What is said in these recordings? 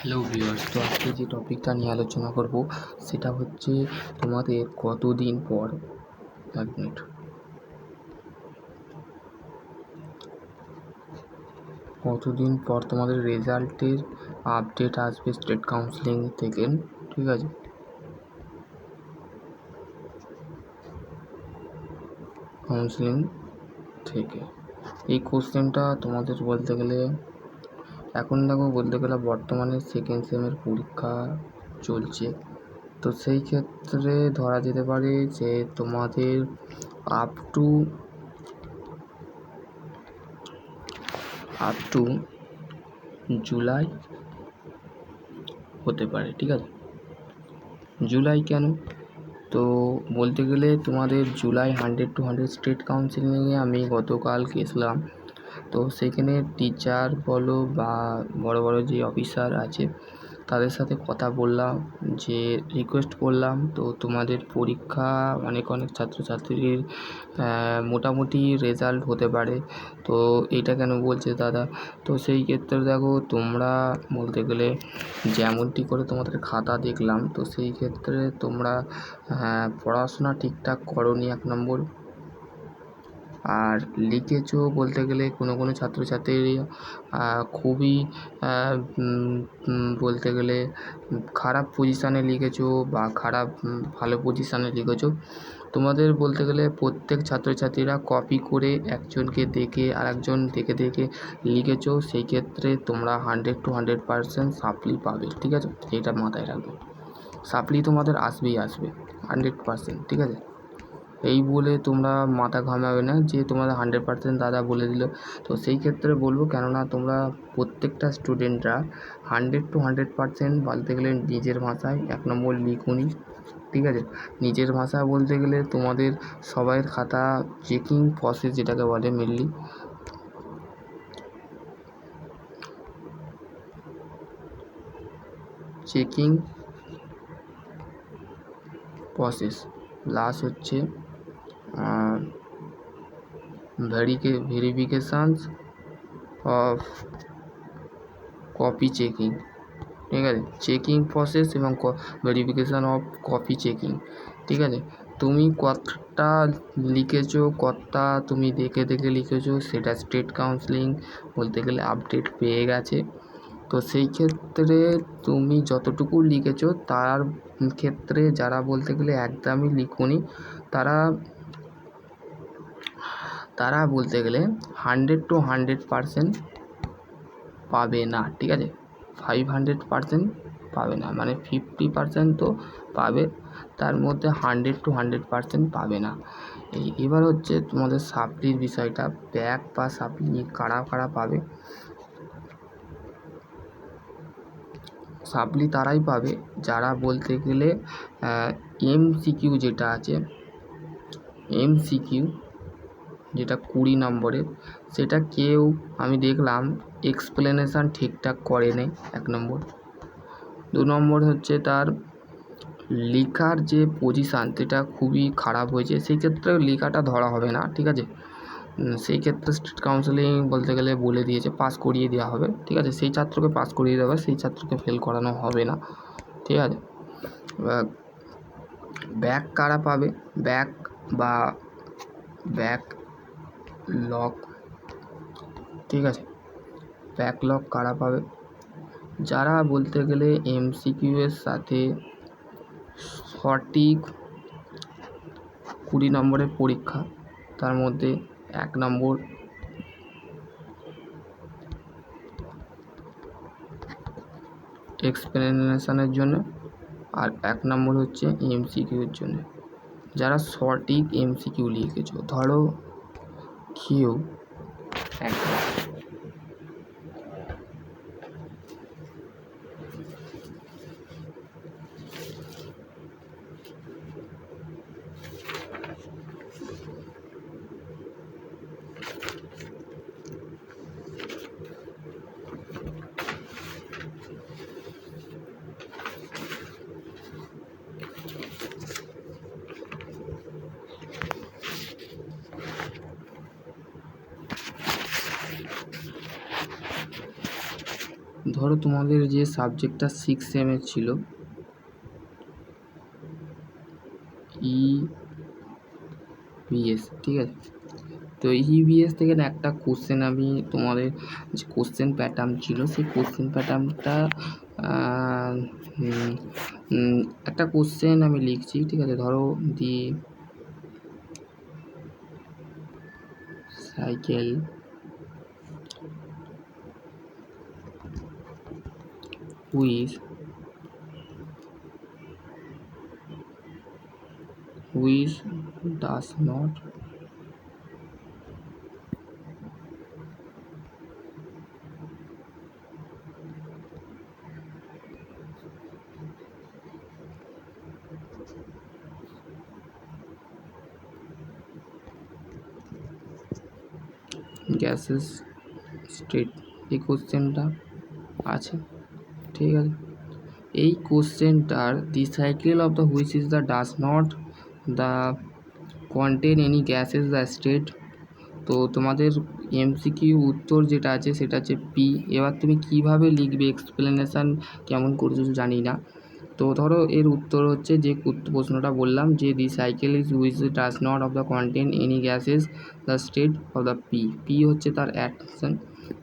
Hello viewers, তো আজকে যে টপিকটা নিয়ে আলোচনা করব সেটা হচ্ছে তোমাদের কতদিন পর তোমাদের রেজাল্টের আপডেট আসবে স্টেট কাউন্সিলিং থেকে। ঠিক আছে, কাউন্সিলিং থেকে এই কোশ্চেনটা তোমাদের বলতে গেলে বর্তমানে সেকেন্ড সেমের পরীক্ষা চলছে। তো সেই ক্ষেত্রে ধরা যেতে পারে যে তোমাদের আপ টু জুলাই হতে পারে। ঠিক আছে, জুলাই কেন? তো বলতে গেলে তোমাদের জুলাই 100 স্টেট কাউন্সিলিংয়ে আমি গতকাল গেছিলাম। তো সেখানে টিচার বলো বা বড় বড় যে অফিসার আছে তাদের সাথে কথা বললাম, যে রিকোয়েস্ট করলাম। তো তোমাদের পরীক্ষা অনেক ছাত্রছাত্রীর মোটামুটি রেজাল্ট হতে পারে। তো এটা কেন বলছে দাদা? তো সেই ক্ষেত্রে দেখো, তোমরা বলতে গেলে যেমনটি করে তোমাদের খাতা দেখলাম, তো সেই ক্ষেত্রে তোমরা পড়াশোনা ঠিকঠাক করোনি, 1 নম্বর। আর লিখেছো বলতে গেলে কোনো ছাত্রছাত্রী খুবই বলতে গেলে খারাপ পজিশানে লিখেছো বা ভালো পজিশানে লিখেছো। তোমাদের বলতে গেলে প্রত্যেক ছাত্রছাত্রীরা কপি করে একজনকে দেখে আর একজন দেখে লিখেছো। সেই ক্ষেত্রে তোমরা 100% সাপ্লি পাবে। ঠিক আছে, এটা মাথায় রাখবে। সাপ্লি তোমাদের আসবেই, 100%। ঠিক আছে, এই বলে তোমরা মাথা ঘামাবে না যে তোমাদের 100% দাদা বলে দিল। তো সেই ক্ষেত্রে বলবো, কেননা তোমরা প্রত্যেকটা স্টুডেন্টরা 100% বলতে গেলে নিজের ভাষায় 1 নম্বর লিখুনি। ঠিক আছে, নিজের ভাষা বলতে গেলে তোমাদের সবাইয়ের খাতা চেকিং প্রসেস যেটাকে বলে, মেনলি চেকিং প্রসেস প্লাস হচ্ছে ভেরিফিকেশানস অফ কপি চেকিং। ঠিক আছে, চেকিং প্রসেস এবং ভেরিফিকেশান অফ কপি চেকিং। ঠিক আছে, তুমি কতটা লিখেছো, কতটা তুমি দেখে লিখেছো, সেটা স্টেট কাউন্সিলিং বলতে গেলে আপডেট পেয়ে গেছে। তো সেই ক্ষেত্রে তুমি যতটুকু লিখেছো তার ক্ষেত্রে যারা বলতে গেলে একদমই লিখুনি, তারা বলতে গেলে 100% পাবে না। ঠিক আছে, 500% পাবে না, মানে 50% তো পাবে, তার মধ্যে 100% পাবে না। এবার হচ্ছে তোমাদের সাপ্লির বিষয়টা। ব্যাক বা সাপ্লি কারা পাবে? সাপ্লি তারাই পাবে যারা বলতে গেলে MCQ যেটা আছে, MCQ যেটা 20 নম্বরের, সেটা কেউ আমি দেখলাম এক্সপ্লেনেশান ঠিকঠাক করে নেই, 1 নম্বর। 2 নম্বর হচ্ছে তার লেখার যে পজিশান সেটা খুবই খারাপ হয়েছে, সেই ক্ষেত্রে লেখাটা ধরা হবে না। ঠিক আছে, সেই ক্ষেত্রে স্টেট কাউন্সিলিং বলতে গেলে বলে দিয়েছে পাস করিয়ে দেওয়া হবে। ঠিক আছে, সেই ছাত্রকে পাস করিয়ে দেওয়া হবে, সেই ছাত্রকে ফেল করানো হবে না। ঠিক আছে, ব্যাক কারা পাবে? ব্যাক বা ব্যাকলগ। ঠিক আছে, ব্যাকলগ কারা পাবে? যারা বলতে গেলে MCQ এর সাথে সঠিক 20 নম্বরের পরীক্ষা, তার মধ্যে 1 নম্বর এক্সপ্লেনেশনের জন্য আর 1 নম্বর হচ্ছে MCQ এর জন্য। যারা সঠিক MCQ লিখেছো, ধরো কেউ ধরো তোমাদের যে সাবজেক্টটা 6 এর ছিল ইভিএস, ঠিক আছে। তো ইভিএস থেকে না একটা কোশ্চেন আমি তোমাদের যে কোশ্চেন প্যাটার্ন ছিল সেই কোশ্চেন প্যাটার্নটা একটা কোশ্চেন আমি লিখছি, ঠিক আছে। ধরো দি cycle which does not gases state, এই কোশ্চেনটা আছে, ঠিক আছে। এই কোশ্চেনটার the cycle of the which is the does not the contain any gases the state. তো তোমাদের এমসিকিউ উত্তর যেটা আছে সেটা হচ্ছে পি। এবার তুমি কিভাবে লিখবে, এক্সপ্লেনেশান কেমন করছো জানি না। তো ধরো এর উত্তর হচ্ছে যে প্রশ্নটা বললাম যে the cycle is which does not of the contain any gases the state of the P হচ্ছে তার অ্যাকশন।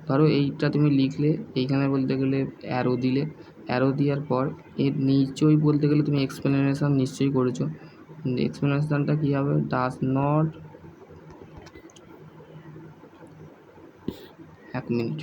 ধরো এইটা তুমি লিখলে, এইখানে বলতে গেলে অ্যারো দিলে, অ্যারো দেওয়ার পর এর নিশ্চয়ই বলতে গেলে তুমি এক্সপ্লেনেশান নিশ্চয়ই করেছো। এক্সপ্লেনেশানটা কী হবে, ডাজ নট, এক মিনিট,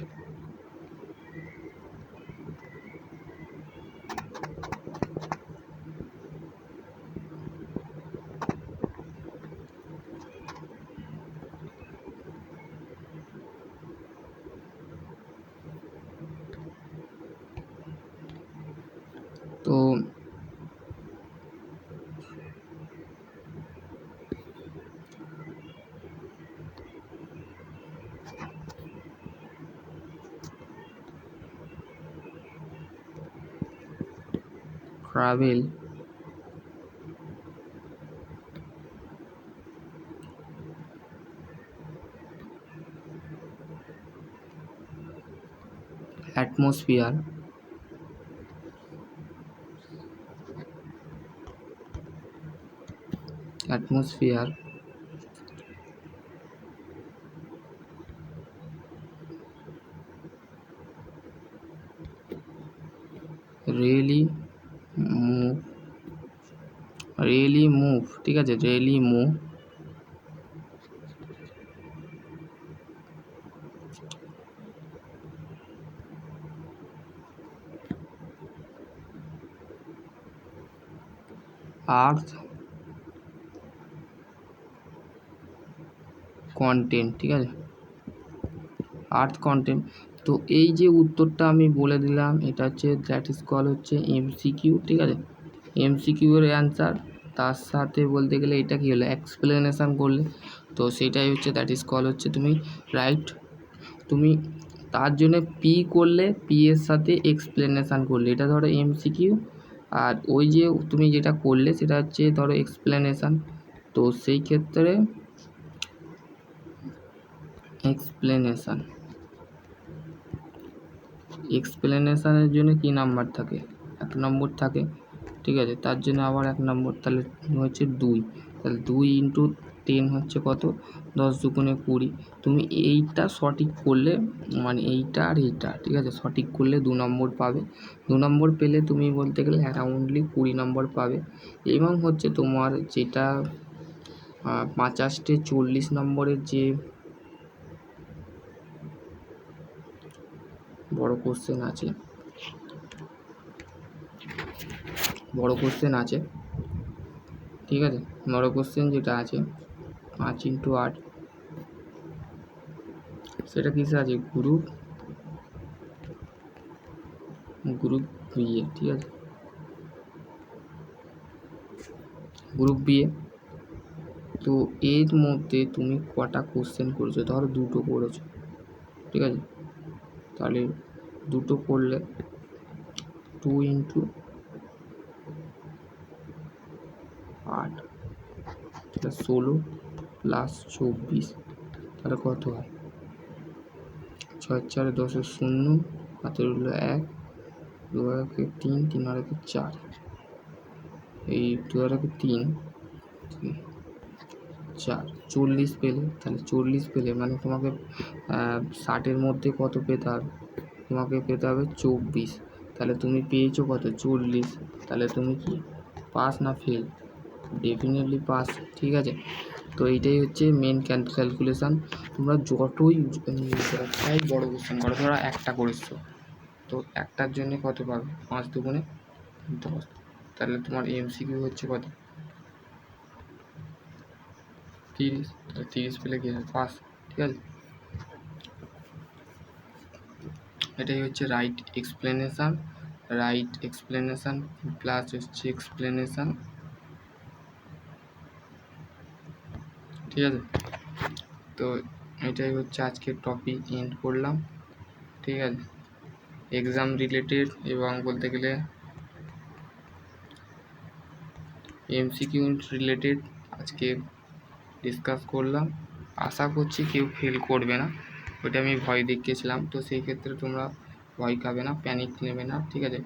তো ট্রাভেল atmosphere really move, ঠিক আছে, really move earth content, ঠিক আছে, আর্থ কন্টেন্ট। তো এই যে উত্তরটা আমি বলে দিলাম এটা হচ্ছে দ্যাট ইজ কল হচ্ছে এমসিকিউ, ঠিক আছে। এমসিকিউ এর অ্যান্সার, তার সাথে বলতে গেলে এটা কি হলো, এক্সপ্লেনেশান করলে, তো সেটাই হচ্ছে দ্যাট ইজ কল হচ্ছে তুমি রাইট। তুমি তার জন্য পি করলে, পি এর সাথে এক্সপ্লেনেশান করলে, এটা ধরো এমসিকিউ, আর ওই যে তুমি যেটা করলে সেটা হচ্ছে ধরো এক্সপ্লেনেশান। তো সেই ক্ষেত্রে এক্সপ্লেনেশানের জন্য কি নাম্বার থাকে, 1 নম্বর থাকে, ঠিক আছে। তার জন্য আবার 1 নম্বর, তাহলে হচ্ছে 2, তাহলে 2 ইন্টু 10 হচ্ছে কত, 10 দুগুণে 20। তুমি এইটা সঠিক করলে, মানে এইটা আর এইটা, ঠিক আছে, সঠিক করলে 2 নম্বর পাবে। 2 নম্বর পেলে তুমি বলতে গেলে অ্যারাউন্ডলি 20 নম্বর পাবে। এবং হচ্ছে তোমার যেটা 50টে 40 নম্বরের যে বড় কোশ্চেন আছে, ঠিক আছে, বড় কোশ্চেন যেটা আছে 5 ইন্টু 8, সেটা কিসে আছে, গ্রুপ বি এ, ঠিক আছে, গ্রুপ বি এ। তো এর মধ্যে তুমি কটা কোশ্চেন করেছো, ধরো 2টো করেছো, ঠিক আছে, তাহলে 2টো করলে 2 ইন্টু 8, 16 প্লাস 24, তাহলে কত হয়, 6 4 10 0, হাতে রইলো 1, 2 আর 3, 3 আর 4, এই 2 আর 3, 4, 40 পেলে। তাহলে 40 পেলে মানে তোমাকে 60-এর মধ্যে কত পেতে হবে? তোমাকে পেতে হবে 24। তাহলে তুমি পেয়েছো কত? 40। তাহলে তুমি কি পাস না ফেল? Definitely pass. ঠিক আছে, তো এইটাই হচ্ছে মেন ক্যালকুলেশান। তোমরা যতই বড় কোশ্চেন করো, ধরো একটা করেছো, তো একটার জন্য কত পাবে? 5 দুগুণে 10। তাহলে তোমার এমসিকিউ হচ্ছে কত? 30। তাহলে 30 পেলে কি হয়? পাস। ঠিক আছে, এটাই হচ্ছে রাইট এক্সপ্লেনেশান প্লাস হচ্ছে এক্সপ্লেনেশান। ঠিক আছে, তো এটাই হচ্ছে আজকের টপিক, এন্ড করলাম। ঠিক আছে, এক্সাম রিলেটেড এবং বলতে গেলে এমসিকিউ রিলেটেড আজকে ডিসকাস করলাম। আশা করছি কেউ ফেল করবে না, ওইটা আমি ভয় দেখিয়েছিলাম। তো সেই ক্ষেত্রে তোমরা ভয় খাবে না, প্যানিক নেবে না। ঠিক আছে,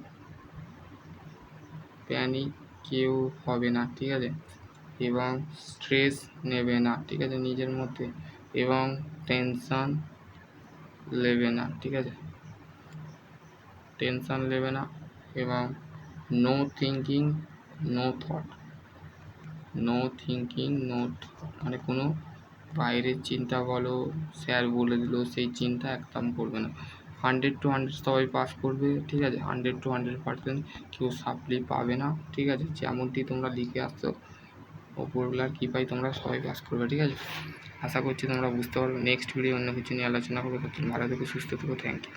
প্যানিক কেউ হবে না। ঠিক আছে, এবং স্ট্রেস নেবে না। ঠিক আছে, নিজের মধ্যে, এবং টেনশান নেবে না। ঠিক আছে, টেনশান নেবে না, এবং নো থিঙ্কিং নো থট, মানে কোনো বাইরের চিন্তা বলো, স্যার বলে দিল সেই চিন্তা একদম করবে না। 100 to 100 সবাই পাস করবে। ঠিক আছে, 100 to 100% কেউ সাপ্লি পাবে না। ঠিক আছে, যেমনটি তোমরা লিখে আসছো ওপরওয়ালার কৃপায় তোমরা সবাই পাস করবে। ঠিক আছে, আশা করছি তোমরা বুঝতে পারবে। নেক্সট ভিডিও অন্য কিছু নিয়ে আলোচনা করবো। ভালো থেকো, সুস্থ থেকো, থ্যাংক ইউ।